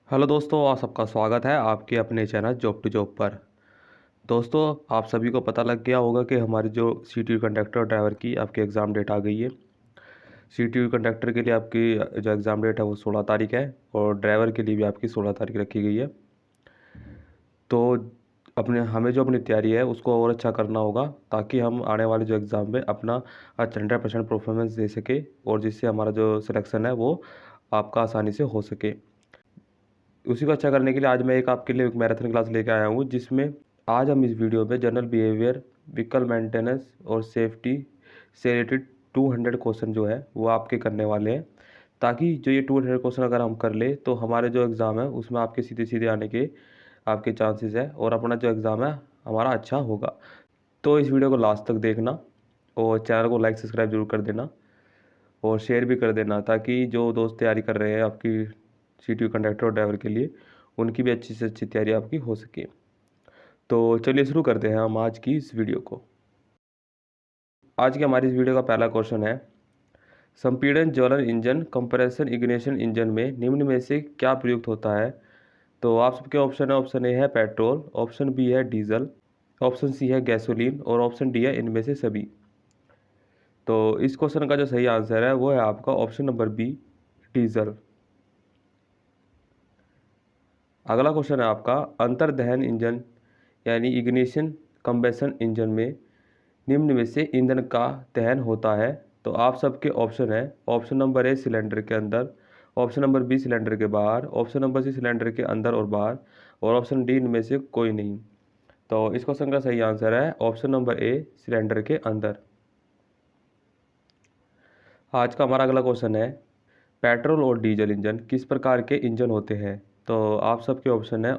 Hello दोस्तों, आप सबका स्वागत है आपके अपने चैनल जॉब टू जॉब पर। दोस्तों, आप सभी को पता लग गया होगा कि हमारी जो सीटीयू कंडक्टर और ड्राइवर की आपकी एग्ज़ाम डेट आ गई है। सीटीयू कंडक्टर के लिए आपकी जो एग्ज़ाम डेट है वो 16 तारीख है और ड्राइवर के लिए भी आपकी 16 तारीख रखी गई है। तो हमें जो अपनी तैयारी है उसको और अच्छा करना होगा ताकि हम आने वाले जो एग्ज़ाम में अपना 100% परफॉर्मेंस दे सके और जिससे हमारा जो सिलेक्शन है वो आपका आसानी से हो सके। उसी को अच्छा करने के लिए आज मैं आपके लिए एक मैराथन क्लास लेके आया हूँ, जिसमें आज हम इस वीडियो में जनरल बिहेवियर, व्हीकल मेंटेनेंस और सेफ्टी से रिलेटेड 200 क्वेश्चन जो है वो आपके करने वाले हैं, ताकि जो ये 200 क्वेश्चन अगर हम कर ले तो हमारे जो एग्ज़ाम है उसमें आपके सीधे सीधे आने के आपके चांसेस है और अपना जो एग्ज़ाम है हमारा अच्छा होगा। तो इस वीडियो को लास्ट तक देखना और चैनल को लाइक सब्सक्राइब जरूर कर देना और शेयर भी कर देना, ताकि जो दोस्त तैयारी कर रहे हैं आपकी सीटीयू कंडक्टर और ड्राइवर के लिए उनकी भी अच्छी से अच्छी तैयारी आपकी हो सके। तो चलिए शुरू करते हैं हम आज की इस वीडियो को। आज की हमारी इस वीडियो का पहला क्वेश्चन है, संपीड़न ज्वलन इंजन कंप्रेशन इग्निशन इंजन में निम्न में से क्या प्रयुक्त होता है? तो आप सबके ऑप्शन है, ऑप्शन ए है पेट्रोल, ऑप्शन बी है डीजल, ऑप्शन सी है गैसोलीन और ऑप्शन डी है इनमें से सभी। तो इस क्वेश्चन का जो सही आंसर है वो है आपका ऑप्शन नंबर बी, डीजल। अगला क्वेश्चन है आपका, अंतर्दहन इंजन यानी इग्निशन कंबेशन इंजन में निम्न में से ईंधन का दहन होता है? तो आप सबके ऑप्शन है, ऑप्शन नंबर ए सिलेंडर के अंदर, ऑप्शन नंबर बी सिलेंडर के बाहर, ऑप्शन नंबर सी सिलेंडर के अंदर और बाहर और ऑप्शन डी इनमें से कोई नहीं। तो इस क्वेश्चन का सही आंसर है ऑप्शन नंबर ए सिलेंडर के अंदर। आज का हमारा अगला क्वेश्चन है, पेट्रोल और डीजल इंजन किस प्रकार के इंजन होते हैं? तो आप सबके ऑप्शन है,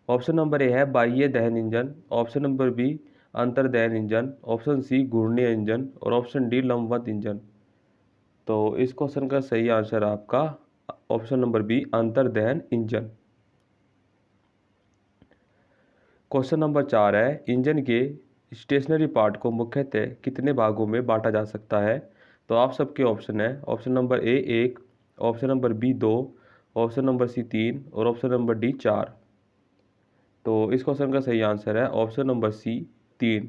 ऑप्शन नंबर ए है बाह्य दहन इंजन, ऑप्शन नंबर बी अंतर्दहन इंजन, ऑप्शन सी घूर्णीय इंजन और ऑप्शन डी लंबवत इंजन। तो इस क्वेश्चन का सही आंसर आपका ऑप्शन नंबर बी अंतर्दहन इंजन। क्वेश्चन नंबर 4 है, इंजन के स्टेशनरी पार्ट को मुख्यतः कितने भागों में बांटा जा सकता है? तो आप सबके ऑप्शन है, option number A 1, option number B 2, option number C 3 और ऑप्शन नंबर डी 4। तो इस क्वेश्चन का सही आंसर है ऑप्शन नंबर सी 3।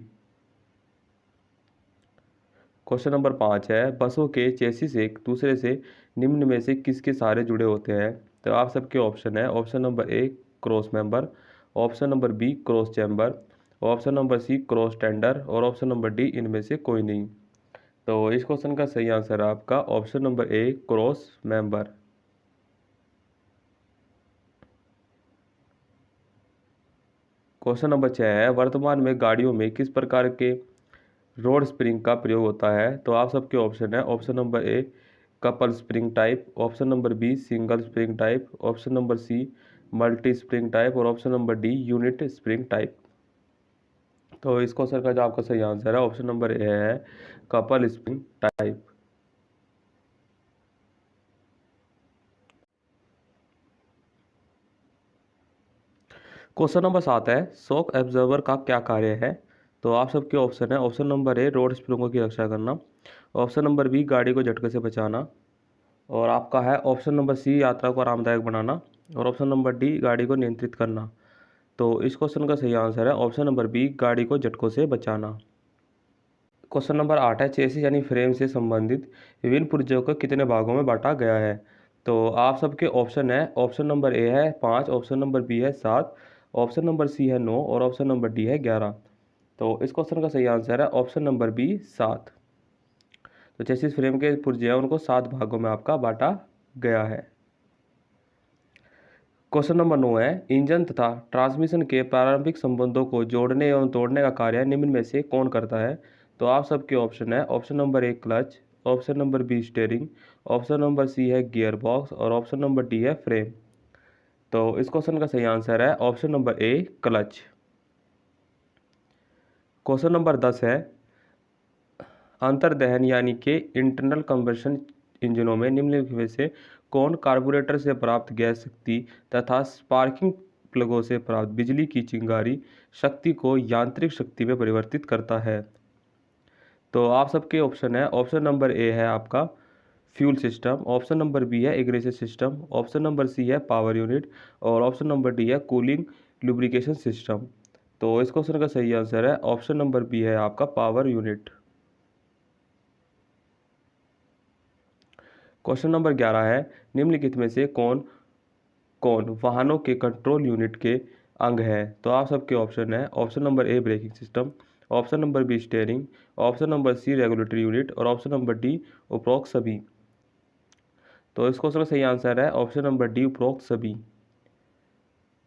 क्वेश्चन नंबर 5 है, बसों के चेसिस एक दूसरे से निम्न में से किसके सहारे जुड़े होते हैं? तो आप सबके ऑप्शन है, option number A cross member, option number B cross chamber, option number C cross tender और ऑप्शन नंबर डी इनमें से कोई नहीं। तो इस क्वेश्चन का सही आंसर है आपका option number A cross member. Question number 6 है, वर्तमान में गाड़ियों में किस प्रकार के रोड स्प्रिंग का प्रयोग होता है? तो आप सबके ऑप्शन है, option number A couple spring type, option number B single spring type, option number C multi spring type और option number D unit spring type. तो इस क्वेश्चन का जो आपका सही आंसर है ऑप्शन नंबर ए है couple spring type. Question number 7 है, शॉक एब्जॉर्बर का क्या कार्य है? तो आप सबके ऑप्शन है, ऑप्शन नंबर ए रोड स्प्रिंगों की रक्षा करना, ऑप्शन नंबर बी गाड़ी को झटके से बचाना और आपका है ऑप्शन नंबर सी यात्रा को आरामदायक बनाना और ऑप्शन नंबर डी गाड़ी को नियंत्रित करना। तो इस क्वेश्चन का सही आंसर है ऑप्शन नंबर बी गाड़ी को झटकों से बचाना। क्वेश्चन नंबर 8 है, चेसिस यानी फ्रेम से संबंधित विभिन्न पुर्जों को कितने भागों में बांटा गया है? तो आप सबके ऑप्शन है, ऑप्शन नंबर ए है 5, ऑप्शन नंबर बी है 7, ऑप्शन नंबर सी है 9 और ऑप्शन नंबर डी है 11। तो इस क्वेश्चन का सही आंसर है ऑप्शन नंबर बी 7। तो चेसिस फ्रेम के पुर्जे हैं उनको 7 भागों में आपका बांटा गया है। क्वेश्चन नंबर 9 है, इंजन तथा ट्रांसमिशन के प्रारंभिक संबंधों को जोड़ने एवं तोड़ने का कार्य निम्न में से कौन करता है? तो आप सबके ऑप्शन है, option number A clutch, option number B steering, option number C है गियर बॉक्स और ऑप्शन नंबर डी है फ्रेम। तो इस क्वेश्चन का सही आंसर है option number A clutch. Question number 10 है, अंतर्दहन यानी कि इंटरनल कंबशन इंजनों में निम्नलिखित में से कौन कार्बोरेटर से प्राप्त गैस शक्ति तथा स्पार्किंग प्लगों से प्राप्त बिजली की चिंगारी शक्ति को यांत्रिक शक्ति में परिवर्तित करता है? तो आप सबके ऑप्शन है, ऑप्शन नंबर ए है आपका fuel system, option number B है ignition system, option number C है पावर यूनिट और ऑप्शन नंबर डी है कूलिंग लुब्रिकेशन सिस्टम। तो इस क्वेश्चन का सही आंसर है ऑप्शन नंबर बी है आपका पावर यूनिट। क्वेश्चन नंबर 11 है निम्नलिखित में से कौन कौन वाहनों के कंट्रोल यूनिट के अंग है। तो आप सबके ऑप्शन है option number A braking system, option number B steering, option number C regulatory unit और ऑप्शन नंबर डी उपरोक्त सभी। तो इस क्वेश्चन का सही आंसर है ऑप्शन नंबर डी उपरोक्त सभी।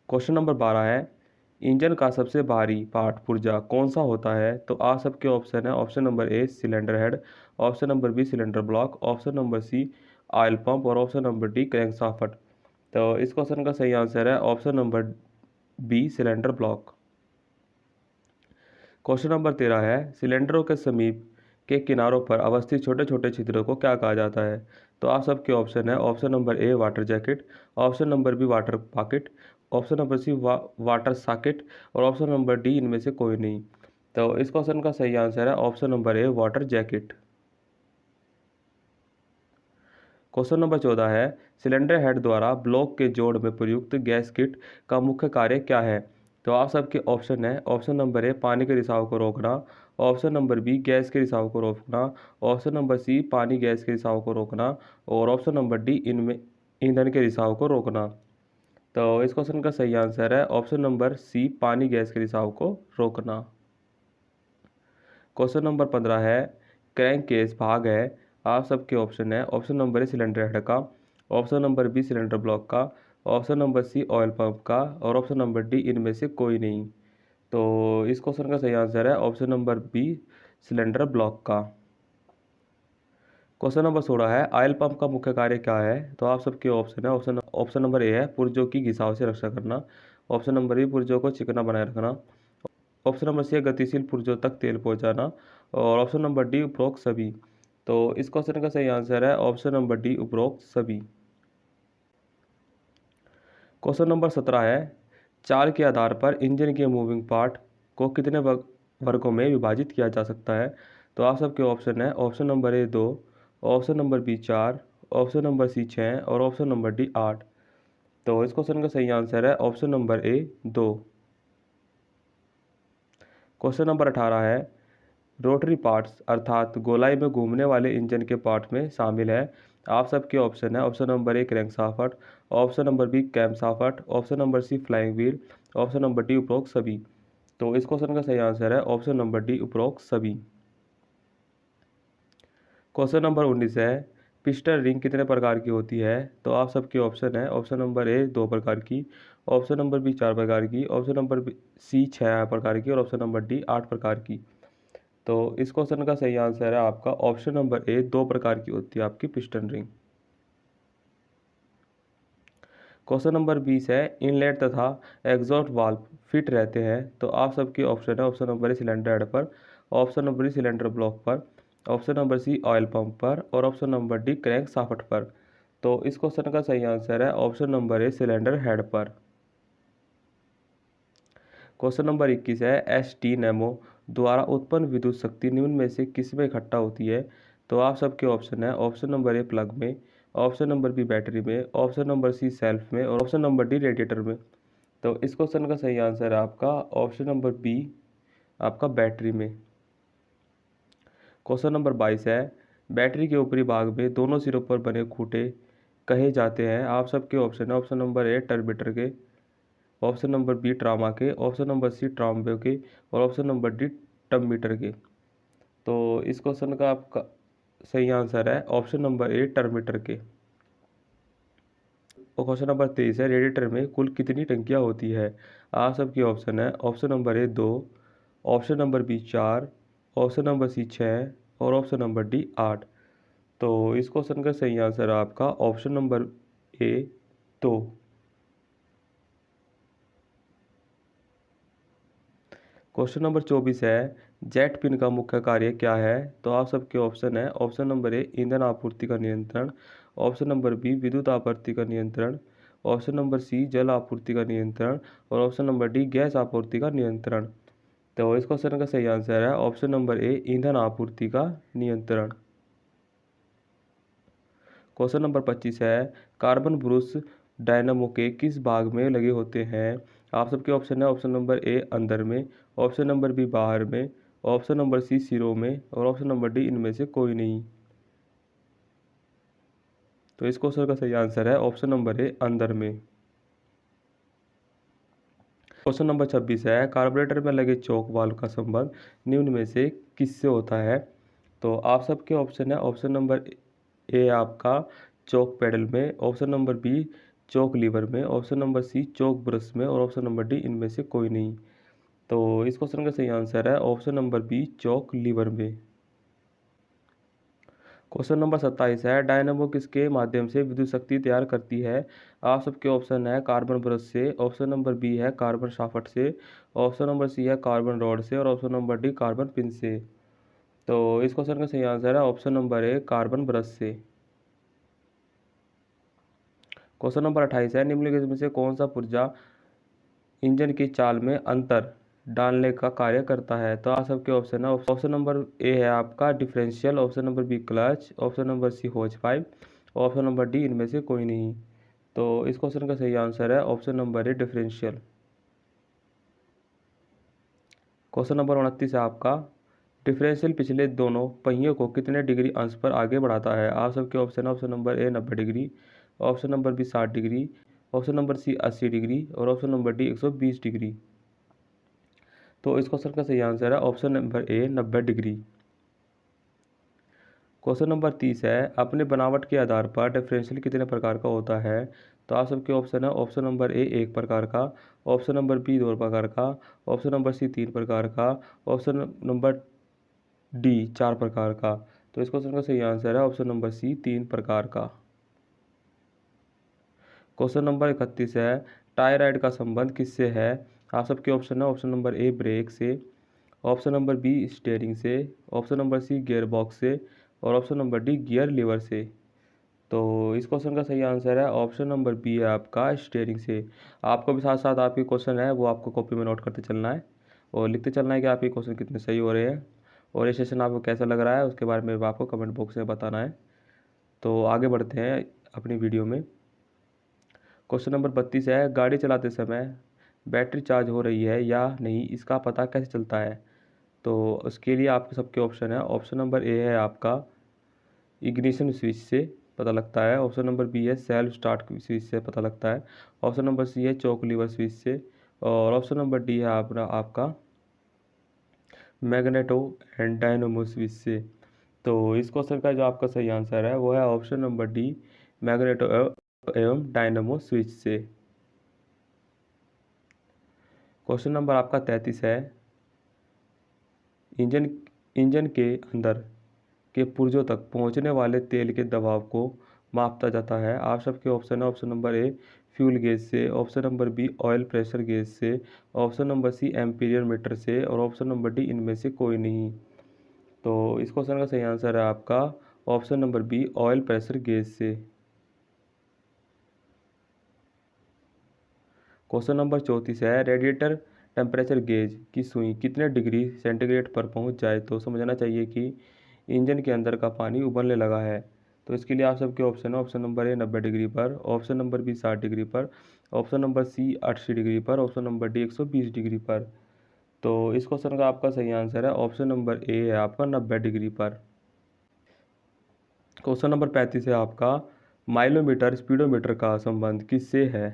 क्वेश्चन नंबर 12 है इंजन का सबसे भारी पार्ट पुर्जा कौन सा होता है। तो आप सबके ऑप्शन है option number A cylinder head, option number B cylinder block, option number C oil pump और ऑप्शन नंबर डी क्रैंकशाफ्ट। तो इस क्वेश्चन का सही आंसर है option number B cylinder block. Question number 13 है सिलेंडरों के समीप के किनारों पर अवस्थित छोटे छोटे छिद्रों को क्या कहा जाता है। तो आप सबके ऑप्शन है option number A water jacket, option number B water pocket, option number C water socket और ऑप्शन नंबर डी इनमें से कोई नहीं। तो इस क्वेश्चन का सही आंसर है option number A water jacket. Question number 14 है सिलेंडर हेड द्वारा ब्लॉक के जोड़ में प्रयुक्त गैस किट का मुख्य कार्य क्या है। तो आप सबके ऑप्शन है ऑप्शन नंबर ए पानी के रिसाव को रोकना, ऑप्शन नंबर बी गैस के रिसाव को रोकना, ऑप्शन नंबर सी पानी गैस के रिसाव को रोकना और ऑप्शन नंबर डी इनमें ईंधन के रिसाव को रोकना। तो इस क्वेश्चन का सही आंसर है ऑप्शन नंबर सी पानी गैस के रिसाव को रोकना। क्वेश्चन नंबर 15 है क्रैंक केस भाग है। आप सबके ऑप्शन है option number A cylinder head का, option number B cylinder block का, option number C oil pump का और ऑप्शन नंबर डी इनमें से कोई नहीं। तो इस क्वेश्चन का सही आंसर है option number B cylinder block का। क्वेश्चन नंबर 16 है ऑयल पंप का मुख्य कार्य क्या है। तो आप सबके ऑप्शन है ऑप्शन ऑप्शन नंबर ए है पुर्जों की घिसाव से रक्षा करना, ऑप्शन नंबर बी पुर्जों को चिकना बनाए रखना, ऑप्शन नंबर सी है गतिशील पुर्जों तक तेल पहुंचाना और ऑप्शन नंबर डी उपरोक्त सभी। तो इस क्वेश्चन का सही आंसर है ऑप्शन नंबर डी उपरोक्त सभी। क्वेश्चन नंबर 17 है चाल के आधार पर इंजन के मूविंग पार्ट को कितने वर्गों में विभाजित किया जा सकता है। तो आप सबके ऑप्शन है option number A 2, option number B 4, option number C 6 और ऑप्शन नंबर डी 8। तो इस क्वेश्चन का सही आंसर है option number A 2। Question number 18 है रोटरी पार्ट्स अर्थात गोलाई में घूमने वाले इंजन के पार्ट में शामिल है। आप सबके ऑप्शन है option number A crankshaft, option number B camshaft, option number C flying wheel, option number D उपरोक्त सभी। तो इस क्वेश्चन का सही आंसर है ऑप्शन नंबर डी उपरोक्त सभी। क्वेश्चन नंबर 19 है पिस्टन रिंग कितने प्रकार की होती है। तो आप सबके ऑप्शन है ऑप्शन नंबर ए 2 प्रकार की, ऑप्शन नंबर बी 4 प्रकार की, ऑप्शन नंबर सी 6 प्रकार की और ऑप्शन नंबर डी 8 प्रकार की। तो इस क्वेश्चन का सही आंसर है आपका ऑप्शन नंबर ए 2 प्रकार की होती है आपकी पिस्टन रिंग। क्वेश्चन नंबर 20 है इनलेट तथा एग्जॉस्ट वाल्व फिट रहते हैं। तो आप सबके ऑप्शन है option number A cylinder head पर, option number B cylinder block पर, option number C oil pump पर और option number D crankshaft पर। तो इस क्वेश्चन का सही आंसर है option number A cylinder head पर। क्वेश्चन नंबर 21 है एस टी नेमो द्वारा उत्पन्न विद्युत शक्ति निम्न में से किस में इकट्ठा होती है। तो आप सबके ऑप्शन है ऑप्शन नंबर ए प्लग में, ऑप्शन नंबर बी बैटरी में, ऑप्शन नंबर सी सेल्फ में और ऑप्शन नंबर डी रेडिएटर में। तो इस क्वेश्चन का सही आंसर है आपका ऑप्शन नंबर बी आपका बैटरी में। क्वेश्चन नंबर 22 है बैटरी के ऊपरी भाग में दोनों सिरों पर बने खूंटे कहे जाते हैं। आप सबके ऑप्शन है ऑप्शन नंबर ए टर्मिनेटर के, ऑप्शन नंबर बी ट्रामा के, ऑप्शन नंबर सी ट्राम्बे के और ऑप्शन नंबर डी टर्मीटर के। तो इस क्वेश्चन का आपका सही आंसर है ऑप्शन नंबर ए टर्मीटर के। और क्वेश्चन नंबर 23 है रेडिएटर में कुल कितनी टंकियां होती है। आप सबके ऑप्शन है option number A 2, option number B 4, option number C 6 और ऑप्शन नंबर डी 8। तो इस क्वेश्चन का सही आंसर है आपका option number A 2। Question number 24 है जेट पिन का मुख्य कार्य क्या है। तो आप सबके ऑप्शन है ऑप्शन नंबर ए ईंधन आपूर्ति का नियंत्रण, ऑप्शन नंबर बी विद्युत आपूर्ति का नियंत्रण, ऑप्शन नंबर सी जल आपूर्ति का नियंत्रण और ऑप्शन नंबर डी गैस आपूर्ति का नियंत्रण। तो इस क्वेश्चन का सही आंसर है ऑप्शन नंबर ए ईंधन आपूर्ति का नियंत्रण। क्वेश्चन नंबर 25 है कार्बन ब्रुश डायनामो के किस भाग में लगे होते हैं। आप सबके ऑप्शन है ऑप्शन नंबर ए अंदर में, ऑप्शन नंबर बी बाहर में, ऑप्शन नंबर सी सिरों में और ऑप्शन नंबर डी इनमें से कोई नहीं। तो इस क्वेश्चन का सही आंसर है ऑप्शन नंबर ए अंदर में। क्वेश्चन नंबर 26 है कार्बोरेटर में लगे चौक वाल्व का संबंध निम्न में से किससे होता है। तो आप सबके ऑप्शन है ऑप्शन नंबर ए आपका चौक पैडल में, ऑप्शन नंबर बी चौक लीवर में, ऑप्शन नंबर सी चौक ब्रश में और ऑप्शन नंबर डी इनमें से कोई नहीं। तो इस क्वेश्चन का सही आंसर है ऑप्शन नंबर बी चौक लीवर में। क्वेश्चन नंबर 27 है डायनामो किसके माध्यम से विद्युत शक्ति तैयार करती है। आप सबके ऑप्शन है कार्बन ब्रश से, ऑप्शन नंबर बी है कार्बन शाफ्ट से, ऑप्शन नंबर सी है कार्बन रॉड से और option number D carbon pin से। तो इस क्वेश्चन का सही आंसर है ऑप्शन नंबर ए कार्बन ब्रश से। क्वेश्चन नंबर 28 है निम्नलिखित में से कौन सा पुर्जा इंजन की चाल में अंतर डालने का कार्य करता है। तो आप सबके ऑप्शन है ऑप्शन नंबर ए है आपका differential, option number B clutch, option number C hose pipe, option number D इनमें से कोई नहीं। तो इस क्वेश्चन का सही आंसर है ऑप्शन नंबर ए डिफरेंशियल। क्वेश्चन नंबर 29 है आपका डिफरेंशियल पिछले दोनों पहियों को कितने डिग्री अंश पर आगे बढ़ाता है। आप सबके ऑप्शन है option number A 90 degree, option number B 60 degree, option number C 80 degree और ऑप्शन नंबर डी 120 डिग्री। तो इस क्वेश्चन का सही आंसर है option number A 90 degree. Question number 30 है अपने बनावट के आधार पर डिफरेंशियल कितने प्रकार का होता है। तो आप सबके ऑप्शन है ऑप्शन नंबर ए 1 प्रकार का, ऑप्शन नंबर बी 2 प्रकार का, ऑप्शन नंबर सी 3 प्रकार का, ऑप्शन नंबर डी 4 प्रकार का। तो इस क्वेश्चन का सही आंसर है ऑप्शन नंबर सी 3 प्रकार का। क्वेश्चन नंबर 31 है टायराइड का संबंध किससे है। आप सबके ऑप्शन है ऑप्शन नंबर ए ब्रेक से, ऑप्शन नंबर बी स्टीयरिंग से, option number C gear box से और option number D gear lever से। तो इस क्वेश्चन का सही आंसर है ऑप्शन नंबर बी है आपका स्टीयरिंग से। आपको भी साथ साथ आपके क्वेश्चन है वो आपको कॉपी में नोट करते चलना है और लिखते चलना है कि आपके क्वेश्चन कितने सही हो रहे हैं और ये सेशन आपको कैसा लग रहा है उसके बारे में आपको कमेंट बॉक्स में बताना है। तो आगे बढ़ते हैं अपनी वीडियो में। क्वेश्चन नंबर 32 है गाड़ी चलाते समय बैटरी चार्ज हो रही है या नहीं इसका पता कैसे चलता है। तो उसके लिए आपके सबके ऑप्शन है ऑप्शन नंबर ए है आपका इग्निशन स्विच से पता लगता है, ऑप्शन नंबर बी है सेल्फ स्टार्ट स्विच से पता लगता है, ऑप्शन नंबर सी है चौक लीवर स्विच से और ऑप्शन नंबर डी है आपका मैग्नेटो एंड डायनामो स्विच से। तो इस क्वेश्चन का जो आपका सही आंसर है वो है ऑप्शन नंबर डी मैग्नेटो एवं डायनामो स्विच से। क्वेश्चन नंबर आपका 33 है इंजन के अंदर के पुर्जों तक पहुंचने वाले तेल के दबाव को मापता जाता है। आप सबके ऑप्शन है option number A fuel gauge से, option number B oil pressure gauge से, option number C ampere meter से और ऑप्शन नंबर डी इनमें से कोई नहीं। तो इस क्वेश्चन का सही आंसर है आपका option number B oil pressure gauge से। क्वेश्चन नंबर 34 है रेडिएटर टेम्परेचर गेज की सुई कितने डिग्री सेंटीग्रेड पर पहुंच जाए तो समझना चाहिए कि इंजन के अंदर का पानी उबलने लगा है। तो इसके लिए आप सबके ऑप्शन है ऑप्शन नंबर ए 90 डिग्री पर, ऑप्शन नंबर बी 60 डिग्री पर, ऑप्शन नंबर सी 80 डिग्री पर, ऑप्शन नंबर डी 120 डिग्री पर। तो इस क्वेश्चन का आपका सही आंसर है ऑप्शन नंबर ए है आपका 90 डिग्री पर। क्वेश्चन नंबर 35 है आपका माइलोमीटर स्पीडोमीटर का संबंध किससे है।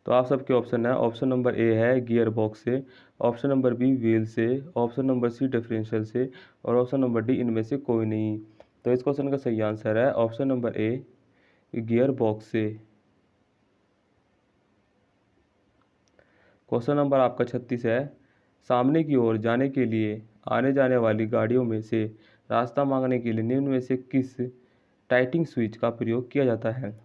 तो आप सबके ऑप्शन है ऑप्शन नंबर ए है गियर बॉक्स से, ऑप्शन नंबर बी व्हील से, ऑप्शन नंबर सी डिफरेंशियल से और ऑप्शन नंबर डी इनमें से कोई नहीं। तो इस क्वेश्चन का सही आंसर है ऑप्शन नंबर ए गियर बॉक्स से। क्वेश्चन नंबर आपका 36 है सामने की ओर जाने के लिए आने जाने वाली गाड़ियों में से रास्ता मांगने के लिए निम्न में से किस टाइटिंग स्विच का प्रयोग किया जाता है।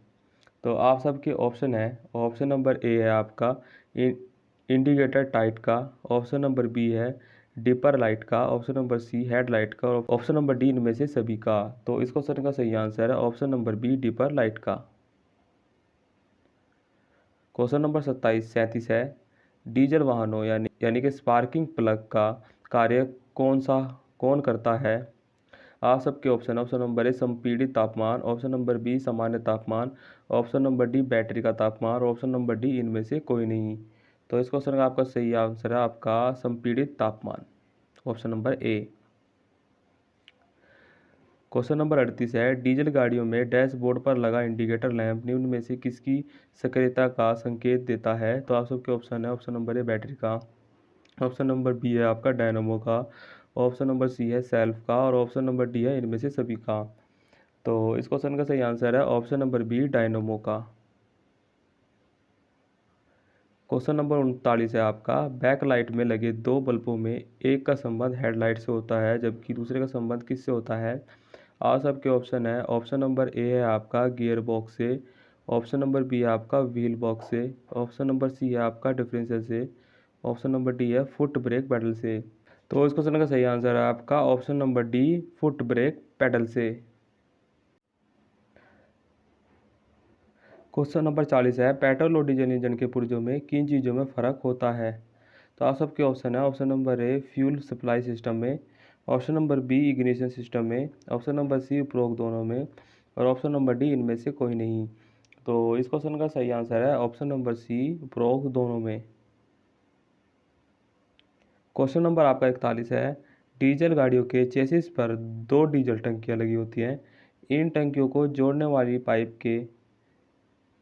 तो आप सबके ऑप्शन है ऑप्शन नंबर ए है आपका इंडिकेटर टाइट का, ऑप्शन नंबर बी है डिपर लाइट का, ऑप्शन नंबर सी हेडलाइट का और ऑप्शन नंबर डी इनमें से सभी का। तो इस क्वेश्चन का सही आंसर है option number B dipper light का। क्वेश्चन नंबर 37 है डीजल वाहनों यानी कि स्पार्किंग प्लग का कार्य कौन करता है। आप सबके ऑप्शन है। ऑप्शन नंबर ए संपीड़ित तापमान, ऑप्शन नंबर बी सामान्य तापमान, ऑप्शन नंबर डी बैटरी का तापमान, और ऑप्शन नंबर डी इनमें से कोई नहीं। तो इस क्वेश्चन का आपका सही आंसर है आपका संपीड़ित तापमान, ऑप्शन नंबर ए। क्वेश्चन नंबर 38 है, डीजल गाड़ियों में डैशबोर्ड पर लगा इंडिकेटर लैंप निम्न में से किसकी सक्रियता का संकेत देता है? तो आप सबके ऑप्शन है। ऑप्शन नंबर ए बैटरी का, ऑप्शन नंबर बी है आपका डायनामो का, ऑप्शन नंबर सी है सेल्फ का, और ऑप्शन नंबर डी है इनमें से सभी का। तो इस क्वेश्चन का सही आंसर है ऑप्शन नंबर बी डायनामो का। क्वेश्चन नंबर 39 है आपका, बैकलाइट में लगे दो बल्बों में एक का संबंध हेडलाइट से होता है जबकि दूसरे का संबंध किससे होता है? आप सबके ऑप्शन है। ऑप्शन नंबर ए है आपका गियर बॉक्स से, ऑप्शन नंबर बी है आपका व्हील बॉक्स से, ऑप्शन नंबर सी है आपका डिफरेंशियल से, ऑप्शन नंबर डी है फुट ब्रेक पैडल से। तो इस क्वेश्चन का सही आंसर है आपका option number D foot brake pedal से। क्वेश्चन नंबर 40 है, पेट्रोल और डीजल इंजन के पुर्जों में किन चीज़ों में फ़र्क होता है? तो आप सबके ऑप्शन है। Option number A fuel supply system में, option number B ignition system में, ऑप्शन नंबर सी उपरोक्त दोनों में, और ऑप्शन नंबर डी इनमें से कोई नहीं। तो इस क्वेश्चन का सही आंसर है ऑप्शन नंबर सी उपरोक्त दोनों में। क्वेश्चन नंबर आपका 41 है, डीजल गाड़ियों के चेसिस पर दो डीजल टंकियां लगी होती हैं। इन टंकियों को जोड़ने वाली पाइप के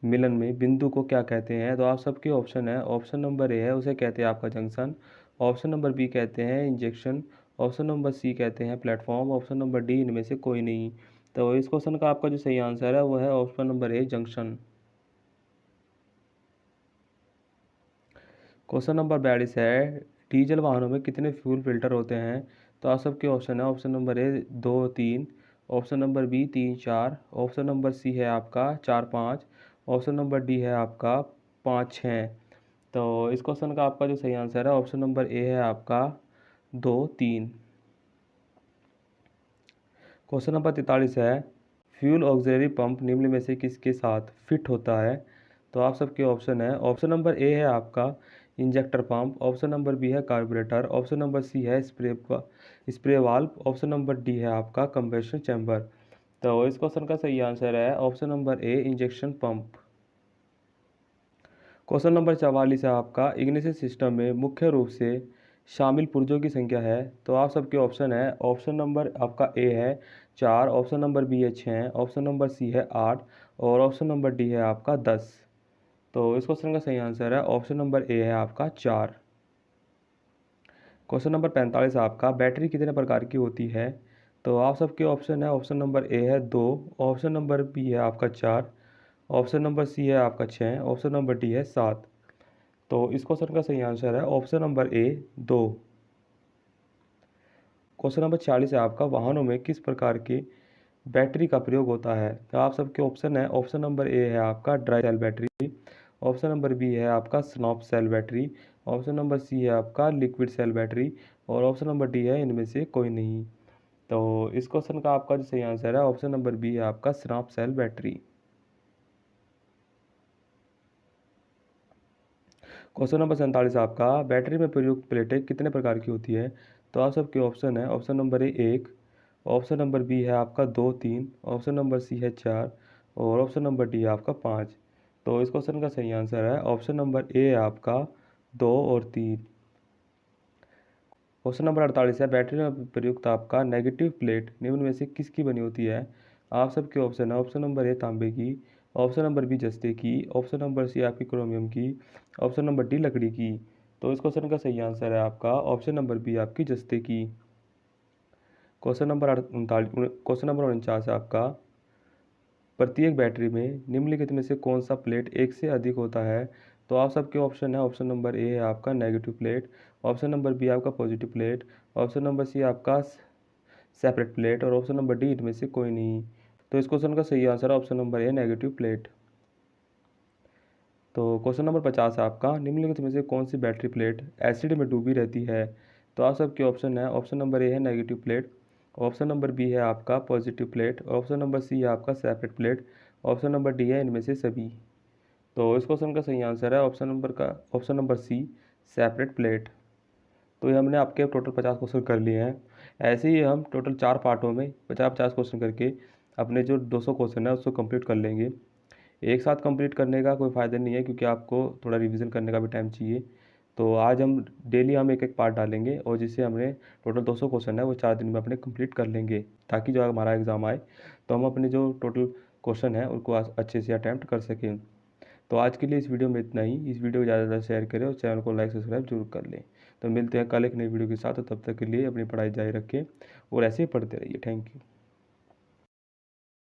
मिलन में बिंदु को क्या कहते हैं? तो आप सबके ऑप्शन है। ऑप्शन नंबर ए है उसे कहते हैं आपका जंक्शन, ऑप्शन नंबर बी कहते हैं इंजेक्शन, ऑप्शन नंबर सी कहते हैं प्लेटफॉर्म, ऑप्शन नंबर डी इनमें से कोई नहीं। तो इस क्वेश्चन का आपका जो सही आंसर है वो है ऑप्शन नंबर ए जंक्शन। क्वेश्चन नंबर 42 है, डीजल वाहनों में कितने फ्यूल फिल्टर होते हैं? तो आप सबके ऑप्शन है। Option number A 2 3, option number B 3 4, option number C है आपका 4 5, ऑप्शन नंबर डी है आपका 5 6। तो इस क्वेश्चन का आपका जो सही आंसर है ऑप्शन नंबर ए है आपका 2 3। क्वेश्चन नंबर 43 है, फ्यूल ऑक्सिलरी पंप निम्न में से किसके साथ फिट होता है? तो आप सबके ऑप्शन है। ऑप्शन नंबर ए है आपका injector pump, option number B है कार्बोरेटर, ऑप्शन नंबर सी है spray valve, option number D है आपका कंप्रेशन चैम्बर। तो इस क्वेश्चन का सही आंसर है ऑप्शन नंबर ए इंजेक्शन पंप। क्वेश्चन नंबर 44 है आपका, इग्निशन सिस्टम में मुख्य रूप से शामिल पुर्जों की संख्या है? तो आप सबके ऑप्शन है। ऑप्शन नंबर आपका ए है 4, ऑप्शन नंबर बी है 6, ऑप्शन नंबर सी है 8, और ऑप्शन नंबर डी है आपका 10। तो इस क्वेश्चन का सही आंसर है ऑप्शन नंबर ए है आपका 4। क्वेश्चन नंबर 45 आपका, बैटरी कितने प्रकार की होती है? तो आप सबके ऑप्शन है। ऑप्शन नंबर ए है 2, ऑप्शन नंबर बी है आपका 4, ऑप्शन नंबर सी है आपका 6, ऑप्शन नंबर डी है 7। तो इस क्वेश्चन का सही आंसर है option number A 2। Question number 46 है आपका, वाहनों में किस प्रकार की बैटरी का प्रयोग होता है? तो आप सबके ऑप्शन है। ऑप्शन नंबर ए है आपका dry cell battery, option number B है आपका स्नॉप cell battery, option number C है आपका लिक्विड सेल बैटरी, और ऑप्शन नंबर डी है इनमें से कोई नहीं। तो इस क्वेश्चन का आपका जो सही आंसर है ऑप्शन नंबर बी है आपका स्नॉप सेल बैटरी। क्वेश्चन नंबर 47 आपका, बैटरी में प्रयुक्त प्लेटें कितने प्रकार की होती है? तो आप सबके ऑप्शन है। Option number A 1, option number B है आपका 2 3, ऑप्शन नंबर सी है 4, और ऑप्शन नंबर डी है आपका 5। तो इस क्वेश्चन का सही आंसर है ऑप्शन नंबर ए है आपका 2 और 3। क्वेश्चन नंबर 48 है, बैटरी में प्रयुक्त आपका नेगेटिव प्लेट निम्न में से किसकी बनी होती है? आप सबके ऑप्शन है। ऑप्शन नंबर ए तांबे की, ऑप्शन नंबर बी जस्ते की, ऑप्शन नंबर सी आपकी क्रोमियम की, ऑप्शन नंबर डी लकड़ी की। तो इस क्वेश्चन का सही आंसर है आपका ऑप्शन नंबर बी आपकी जस्ते की। क्वेश्चन नंबर 49 है आपका, प्रत्येक बैटरी में निम्नलिखित में से कौन सा प्लेट एक से अधिक होता है? तो आप सबके ऑप्शन है। ऑप्शन नंबर ए है आपका negative plate, option number B आपका positive plate, option number C आपका सेपरेट प्लेट, और ऑप्शन नंबर डी इनमें से कोई नहीं। तो इस क्वेश्चन का सही आंसर है ऑप्शन नंबर ए नेगेटिव प्लेट। तो क्वेश्चन नंबर 50 है आपका, निम्नलिखित में से कौन सी बैटरी प्लेट एसिड में डूबी रहती है? तो आप सबके ऑप्शन है। ऑप्शन नंबर ए है negative plate, option number B है आपका positive plate, option number C है आपका separate plate, option number D है इनमें से सभी। तो इस क्वेश्चन का सही आंसर है option number C separate plate. तो ये हमने आपके टोटल 50 क्वेश्चन कर लिए हैं। ऐसे ही हम टोटल 4 पार्टों में 50-50 क्वेश्चन करके अपने जो 200 क्वेश्चन है उसको कंप्लीट कर लेंगे। एक साथ कंप्लीट करने का कोई फ़ायदा नहीं है, क्योंकि आपको थोड़ा रिवीजन करने का भी टाइम चाहिए। तो आज हम डेली हम एक एक पार्ट डालेंगे, और जिससे हमने टोटल 200 क्वेश्चन है वो 4 दिन में अपने कंप्लीट कर लेंगे, ताकि जो हमारा एग्ज़ाम आए तो हम अपने जो टोटल क्वेश्चन है उनको अच्छे से अटैम्प्ट कर सकें। तो आज के लिए इस वीडियो में इतना ही। इस वीडियो को ज़्यादा से ज़्यादा शेयर करें और चैनल को लाइक सब्सक्राइब जरूर कर लें। तो मिलते हैं कल एक नई वीडियो के साथ, तो तब तक के लिए अपनी पढ़ाई जारी रखें और ऐसे ही पढ़ते रहिए। Thank you.